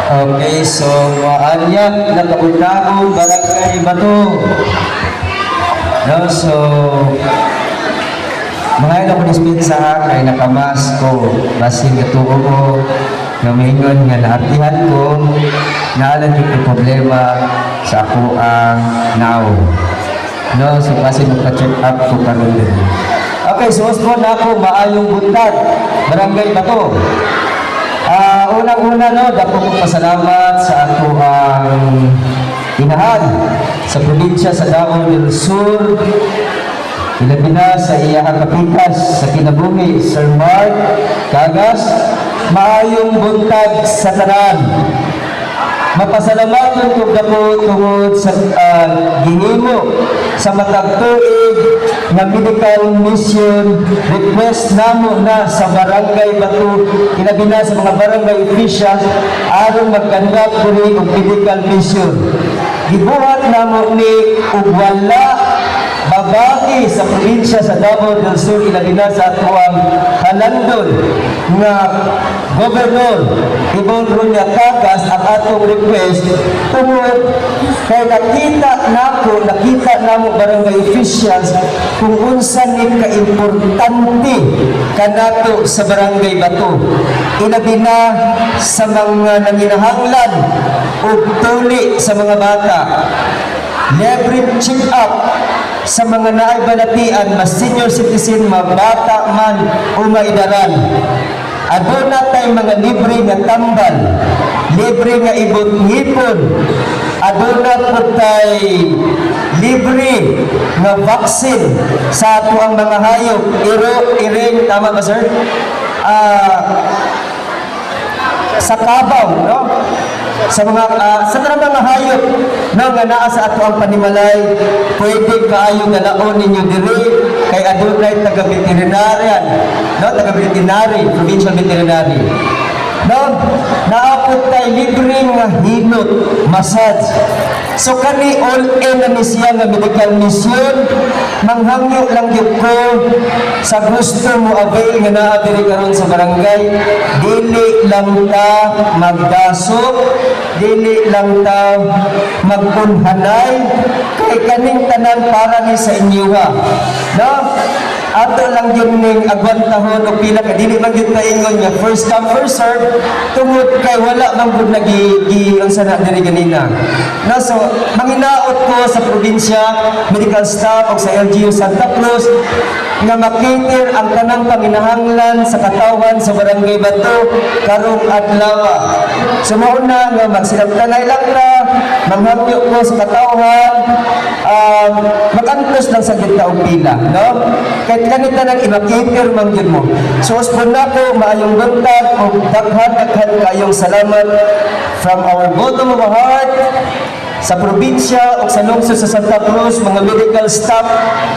Okay, so maanya nakabutahong barangay Bato. No, so mga ilo ko dispensa kay nakamas ko basin katuo ko nga maingon nga naartihan ko naalan yung problema sa ako ang now. No, so kasi magpa-check up ko karon din. Okay, so usbon na ako maayong buntag barangay Bato. Unang-una no, dako kong pasalamat sa ato ang inahan sa probinsya sa Davao del Sur. Ilabi na sa iyahang kapitas sa kinabuhi, Sir Mark Cagas. Maayong buntag sa tanan. Mapasalamat ko dako tungod sa gihimo sa matag tuig nga medical mission request namo na sa barangay Bato, ilabi na sa mga barangay officials aron magkandak kini og medical mission. Gibuhat namo ni og wala babae sa probinsya sa Davao del Sur, ilabi na sa atuang halandon nga Gobernador Ibon Runya Cagas ang atong request tungod kay nakita namo barangay officials kung unsa ni ka-importante kanato sa barangay Bato, ilabi na sa mga nanginahanglan ug tuli sa mga bata, libre check-up sa mga naaibalatian, mas senior citizen, mabata man o maidaran. Aduna tay mga libre nga tambal, libre nga ibot-ngipon, aduna po tay libre nga vaksin sa ato ang mga hayop, iring, tama ba sir? Sa kabaw, no? Sa tanang mga hayop na nga naa sa ato ang panimalay, pwede kaayo galaon ninyo diri kay adunay taga-veterinarian, no, taga-veterinary, provincial veterinary. No, naapot tay libreng hinot, massage. So kani all in na ni siya nga medical mission, manghangyo lang gyud ko sa gusto mo avail nga naa diri karon sa barangay, dili lang ta magdasok, dili lang ta magpunhanay kay kaning tanan para ni sa inyo ha. No? Ato lang yun ning agwantahon o pila ka dili man gyud taingon nga first come first serve tungod kay wala man gud ang sana diri ganina. No, so manginaot ko sa probinsya, medical staff o sa LGU Santa Cruz nga makiter ang tanang panginahanglan sa katawan sa barangay Bato karong adlaw. So mauna nga magsilabtanay lang ra, manghangyo ko sa katawan, magantos lang sa gitna og pila, no? Kahit kanita nang imakiter man gyud mo. So usbon nako maayong buntag og daghan kayong salamat from our bottom of our heart sa probinsya o sa lungsod sa Santa Cruz, mga medical staff.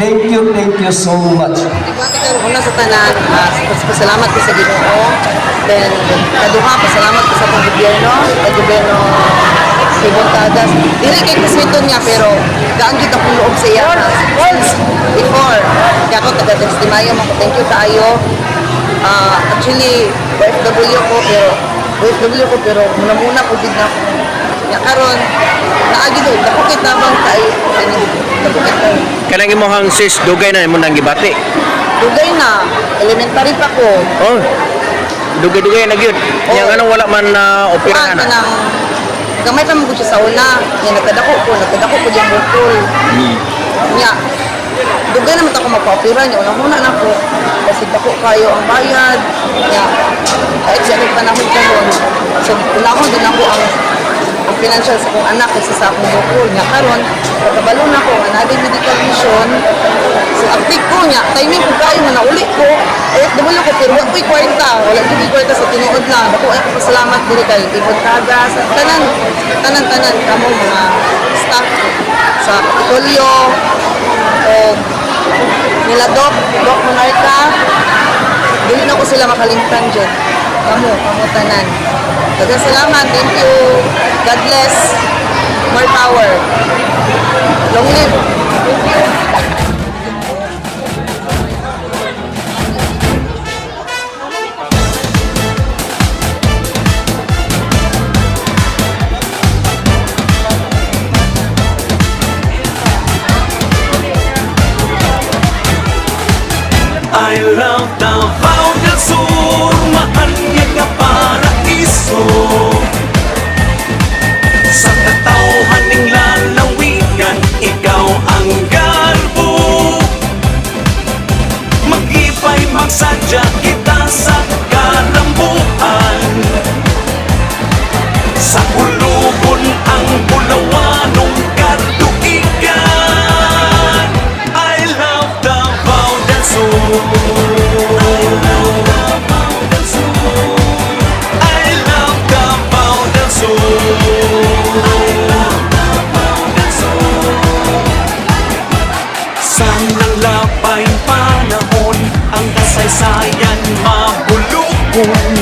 Thank you so much. Una sa tanan, pasalamat ko sa Ginoo. Then kaduha pasalamat ko sa atong gobyerno, Ibon Cagas. Dili kay kusmiton niya pero gaan gyud akong loob sa iya before. Kaya ako taga-testimayo man ko, thank you kaayo. Actually OFW ko pero muna po gid na ako. Ya karon naagi do dakukit namang kay dakukit na. Kanang imong sis dugay na imong nang gibati. Dugay na, elementary pa ko. Oh. Dugay na gyud. Yang anong wala man operahan na. Gamay pa mo siya sa una, nga nagkadako ko yung bukol. Nya, dugay naman ako magpa-opera niya, una na ko. Kasi dako kayo ang bayad. Nya, kahit siya rin panahon ka nun. So, unahon din ako ang financial sa akong anak kasi sa akong bukol. Nya, karon pagkabalo na ko, another medical mission. So, active ko niya, timing ko kayo na nauli ko. OFW ko, pero wala ko'y kwarta. Wala ko'y kwarta sa tinuod na. Ako ay pasalamat diri kay Ibon Cagas. Tanan, kamo mga staff sa Kapitolyo, o nila Doc Monarca. Dili na ko sila makalimtan dyan. Kamo tanan. Salamat, thank you. God bless. More power. Long live. Thank you. I love Davao del Sur, maanyag nga paraiso. Sa katawhan ning lalawigan, ikaw ang garbo. Mag-ipay magsadya kita sa kalambuan. Sa ulugon ang bulawanong katuigan. I love Davao del Sur. I love Davao del Sur. I love Davao del Sur. I love Davao del Sur. Sanang labay panahon, ang kasaysayan mabulukon.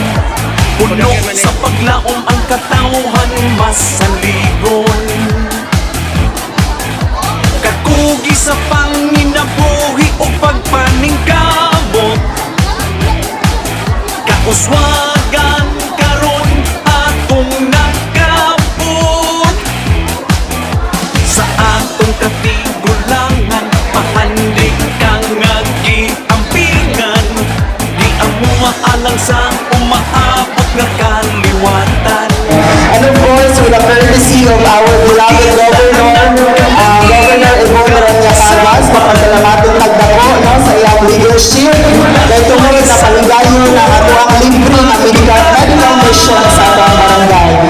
Puno sa paglaom ang katawhan masaligon. Kakugi sa panginabuhi o pagpaningkamot. Kauswagan karon atong nakabot. Sa atong katigulangan, pahandig kang nag-iampingan. Di ang mga alang sa umaabot nga kaliwatan. And of course, with the courtesy of our beloved Governor, Governor Ibono Ranyakaras, mapasalamatin tagdako no, sa iyang leadership. Dahil tungkol na paligayon na ato ang libre na medical mission sa atong barangay.